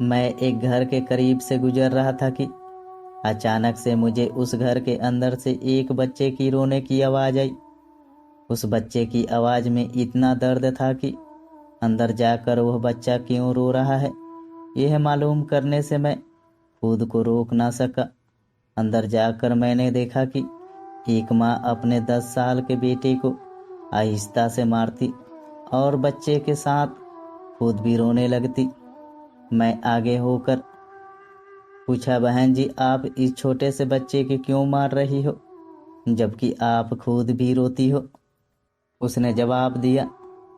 मैं एक घर के करीब से गुजर रहा था कि अचानक से मुझे उस घर के अंदर से एक बच्चे की रोने की आवाज़ आई। उस बच्चे की आवाज़ में इतना दर्द था कि अंदर जाकर वह बच्चा क्यों रो रहा है यह मालूम करने से मैं खुद को रोक ना सका। अंदर जाकर मैंने देखा कि एक माँ अपने 10 साल के बेटे को आहिस्ता से मारती और बच्चे के साथ खुद भी रोने लगती। मैं आगे होकर पूछा, बहन जी आप इस छोटे से बच्चे को क्यों मार रही हो जबकि आप खुद भी रोती हो। उसने जवाब दिया,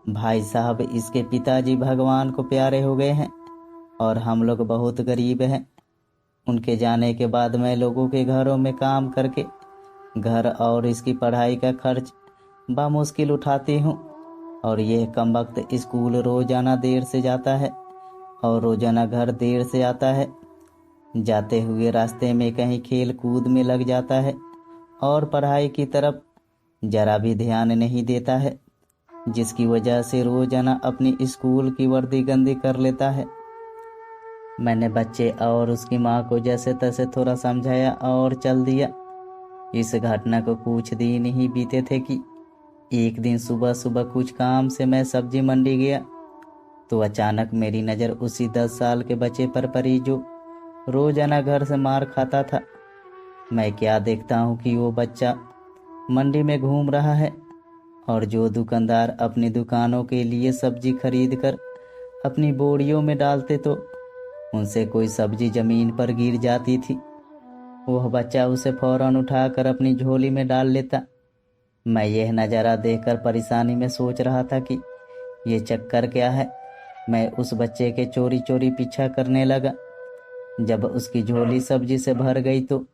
भाई साहब इसके पिताजी भगवान को प्यारे हो गए हैं और हम लोग बहुत गरीब हैं। उनके जाने के बाद मैं लोगों के घरों में काम करके घर और इसकी पढ़ाई का खर्च बामुश्किल उठाती हूँ और यह कमबख्त स्कूल रोजाना देर से जाता है और रोजाना घर देर से आता है। जाते हुए रास्ते में कहीं खेल कूद में लग जाता है और पढ़ाई की तरफ जरा भी ध्यान नहीं देता है, जिसकी वजह से रोजाना अपनी स्कूल की वर्दी गंदी कर लेता है। मैंने बच्चे और उसकी माँ को जैसे तैसे थोड़ा समझाया और चल दिया। इस घटना को कुछ दिन ही बीते थे कि एक दिन सुबह सुबह कुछ काम से मैं सब्जी मंडी गया तो अचानक मेरी नज़र उसी 10 साल के बच्चे पर पड़ी जो रोजाना घर से मार खाता था। मैं क्या देखता हूँ कि वो बच्चा मंडी में घूम रहा है और जो दुकानदार अपनी दुकानों के लिए सब्जी खरीद कर अपनी बोरियों में डालते तो उनसे कोई सब्जी जमीन पर गिर जाती थी, वह बच्चा उसे फौरन उठाकर अपनी झोली में डाल लेता। मैं यह नज़ारा देखकर परेशानी में सोच रहा था कि ये चक्कर क्या है। मैं उस बच्चे के चोरी चोरी पीछा करने लगा। जब उसकी झोली सब्जी से भर गई तो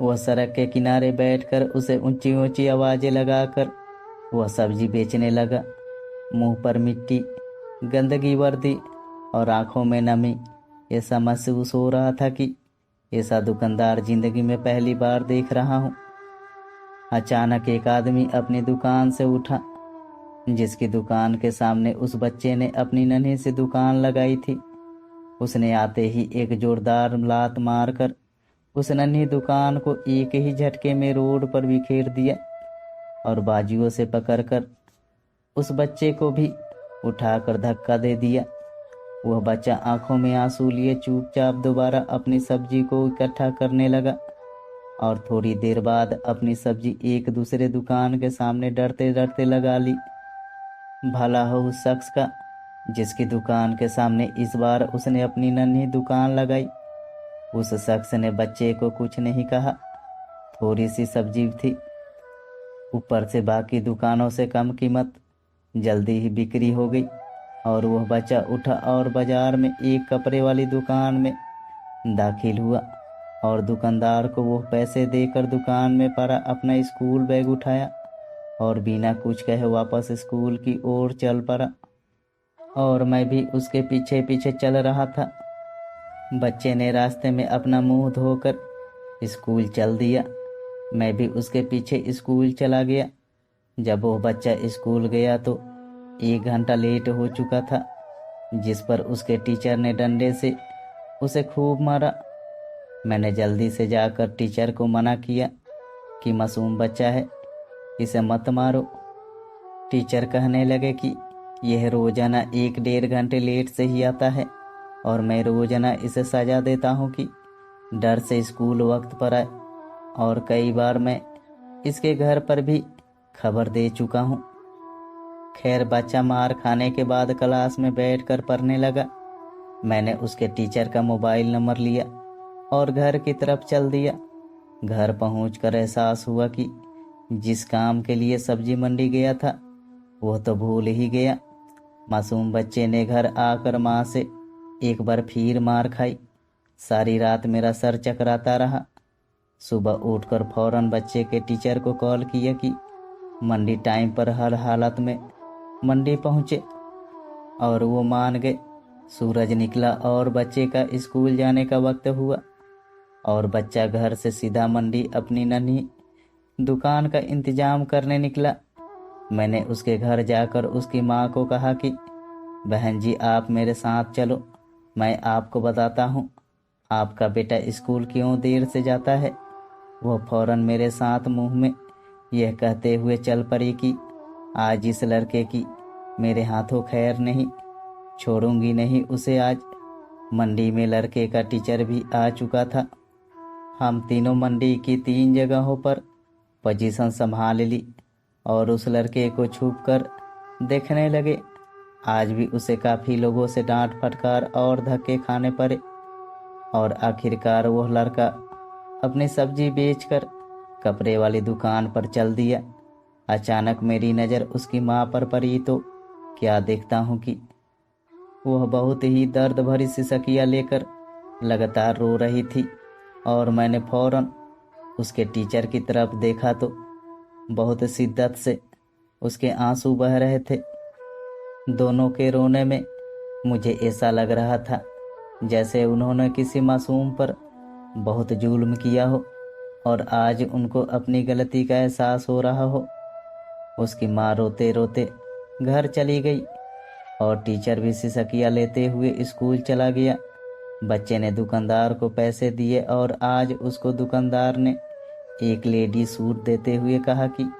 वह सड़क के किनारे बैठकर उसे ऊंची ऊंची आवाज़ें लगाकर वह सब्जी बेचने लगा। मुंह पर मिट्टी, गंदगी वर्दी और आंखों में नमी ऐसा महसूस हो रहा था कि ऐसा दुकानदार जिंदगी में पहली बार देख रहा हूँ। अचानक एक आदमी अपनी दुकान से उठा जिसकी दुकान के सामने उस बच्चे ने अपनी नन्ही सी दुकान लगाई थी। उसने आते ही एक जोरदार लात मारकर उस नन्ही दुकान को एक ही झटके में रोड पर बिखेर दिया और बाजुओं से पकड़कर उस बच्चे को भी उठाकर धक्का दे दिया। वह बच्चा आंखों में आंसू लिए चुपचाप दोबारा अपनी सब्जी को इकट्ठा करने लगा और थोड़ी देर बाद अपनी सब्जी एक दूसरे दुकान के सामने डरते डरते लगा ली। भला हो उस शख्स का जिसकी दुकान के सामने इस बार उसने अपनी नन्ही दुकान लगाई। उस शख्स ने बच्चे को कुछ नहीं कहा। थोड़ी सी सब्जी थी, ऊपर से बाकी दुकानों से कम कीमत। जल्दी ही बिक्री हो गई और वह बच्चा उठा और बाजार में एक कपड़े वाली दुकान में दाखिल हुआ और दुकानदार को वो पैसे देकर दुकान में पड़ा अपना स्कूल बैग उठाया और बिना कुछ कहे वापस स्कूल की ओर चल पड़ा और मैं भी उसके पीछे पीछे चल रहा था। बच्चे ने रास्ते में अपना मुंह धोकर स्कूल चल दिया। मैं भी उसके पीछे स्कूल चला गया। जब वो बच्चा स्कूल गया तो 1 घंटा लेट हो चुका था, जिस पर उसके टीचर ने डंडे से उसे खूब मारा। मैंने जल्दी से जाकर टीचर को मना किया कि मासूम बच्चा है, इसे मत मारो। टीचर कहने लगे कि यह रोजाना 1-1.5 घंटे लेट से ही आता है और मैं रोजाना इसे सजा देता हूँ कि डर से स्कूल वक्त पर आए और कई बार मैं इसके घर पर भी खबर दे चुका हूँ। खैर बच्चा मार खाने के बाद क्लास में बैठकर पढ़ने लगा। मैंने उसके टीचर का मोबाइल नंबर लिया और घर की तरफ चल दिया। घर पहुंचकर एहसास हुआ कि जिस काम के लिए सब्जी मंडी गया था वह तो भूल ही गया। मासूम बच्चे ने घर आकर माँ से एक बार फिर मार खाई। सारी रात मेरा सर चकराता रहा। सुबह उठकर फौरन बच्चे के टीचर को कॉल किया कि मंडी टाइम पर हर हालत में मंडी पहुँचे और वो मान गए। सूरज निकला और बच्चे का स्कूल जाने का वक्त हुआ और बच्चा घर से सीधा मंडी अपनी नन्ही दुकान का इंतजाम करने निकला। मैंने उसके घर जाकर उसकी माँ को कहा कि बहन जी आप मेरे साथ चलो, मैं आपको बताता हूँ, आपका बेटा स्कूल क्यों देर से जाता है। वह फौरन मेरे साथ मुंह में यह कहते हुए चल पड़ी कि आज इस लड़के की मेरे हाथों खैर नहीं, छोड़ूंगी नहीं उसे आज। मंडी में लड़के का टीचर भी आ चुका था। हम तीनों मंडी की 3 जगहों पर पोजीशन संभाल ली और उस लड़के को छुप कर देखने लगे। आज भी उसे काफ़ी लोगों से डांट फटकार और धक्के खाने पड़े और आखिरकार वह लड़का अपनी सब्जी बेचकर कपड़े वाली दुकान पर चल दिया। अचानक मेरी नज़र उसकी माँ पर पड़ी तो क्या देखता हूँ कि वह बहुत ही दर्द भरी सिसकियाँ लेकर लगातार रो रही थी और मैंने फौरन उसके टीचर की तरफ देखा तो बहुत शिद्दत से उसके आंसू बह रहे थे। दोनों के रोने में मुझे ऐसा लग रहा था जैसे उन्होंने किसी मासूम पर बहुत जुल्म किया हो और आज उनको अपनी गलती का एहसास हो रहा हो। उसकी माँ रोते रोते घर चली गई और टीचर भी सिसकियाँ लेते हुए स्कूल चला गया। बच्चे ने दुकानदार को पैसे दिए और आज उसको दुकानदार ने एक लेडी सूट देते हुए कहा कि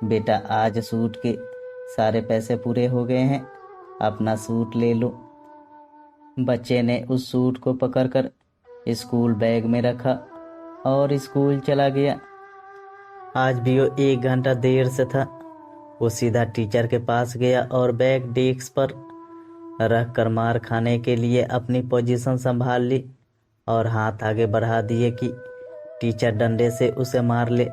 बेटा आज सूट के सारे पैसे पूरे हो गए हैं, अपना सूट ले लो। बच्चे ने उस सूट को पकड़कर स्कूल बैग में रखा और स्कूल चला गया। आज भी वो 1 घंटा देर से था। वो सीधा टीचर के पास गया और बैग डेस्क पर रख कर मार खाने के लिए अपनी पोजीशन संभाल ली और हाथ आगे बढ़ा दिए कि टीचर डंडे से उसे मार ले।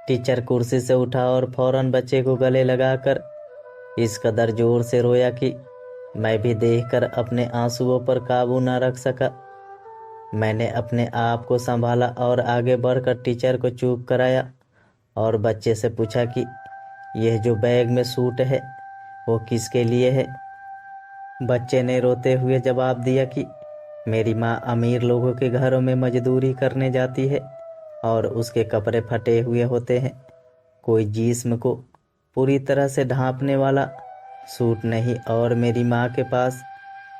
टीचर कुर्सी से उठा और फौरन बच्चे को गले लगाकर इस कदर जोर से रोया कि मैं भी देखकर अपने आंसुओं पर काबू न रख सका। मैंने अपने आप को संभाला और आगे बढ़कर टीचर को चुप कराया और बच्चे से पूछा कि यह जो बैग में सूट है वो किसके लिए है। बच्चे ने रोते हुए जवाब दिया कि मेरी माँ अमीर लोगों के घरों में मजदूरी करने जाती है और उसके कपड़े फटे हुए होते हैं। कोई जिस्म को पूरी तरह से ढांपने वाला सूट नहीं और मेरी माँ के पास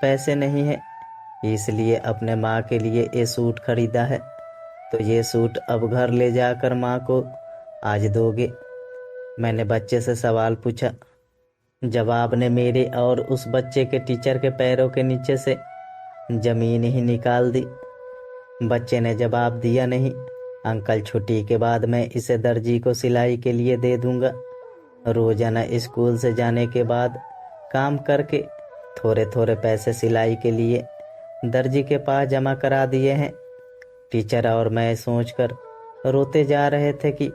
पैसे नहीं है, इसलिए अपने माँ के लिए ये सूट खरीदा है। तो ये सूट अब घर ले जाकर माँ को आज दोगे। मैंने बच्चे से सवाल पूछा। जवाब ने मेरे और उस बच्चे के टीचर के पैरों के नीचे से जमीन ही निकाल दी। बच्चे ने जवाब दिया, नहीं अंकल, छुट्टी के बाद मैं इसे दर्जी को सिलाई के लिए दे दूंगा। रोजाना स्कूल से जाने के बाद काम करके थोड़े थोड़े पैसे सिलाई के लिए दर्जी के पास जमा करा दिए हैं। टीचर और मैं सोचकर रोते जा रहे थे कि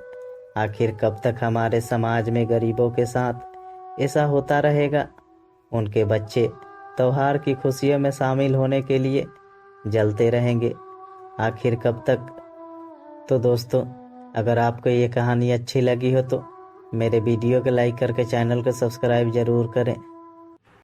आखिर कब तक हमारे समाज में गरीबों के साथ ऐसा होता रहेगा। उनके बच्चे त्योहार की खुशियों में शामिल होने के लिए जलते रहेंगे, आखिर कब तक। तो दोस्तों, अगर आपको ये कहानी अच्छी लगी हो तो मेरे वीडियो को लाइक करके चैनल को सब्सक्राइब ज़रूर करें।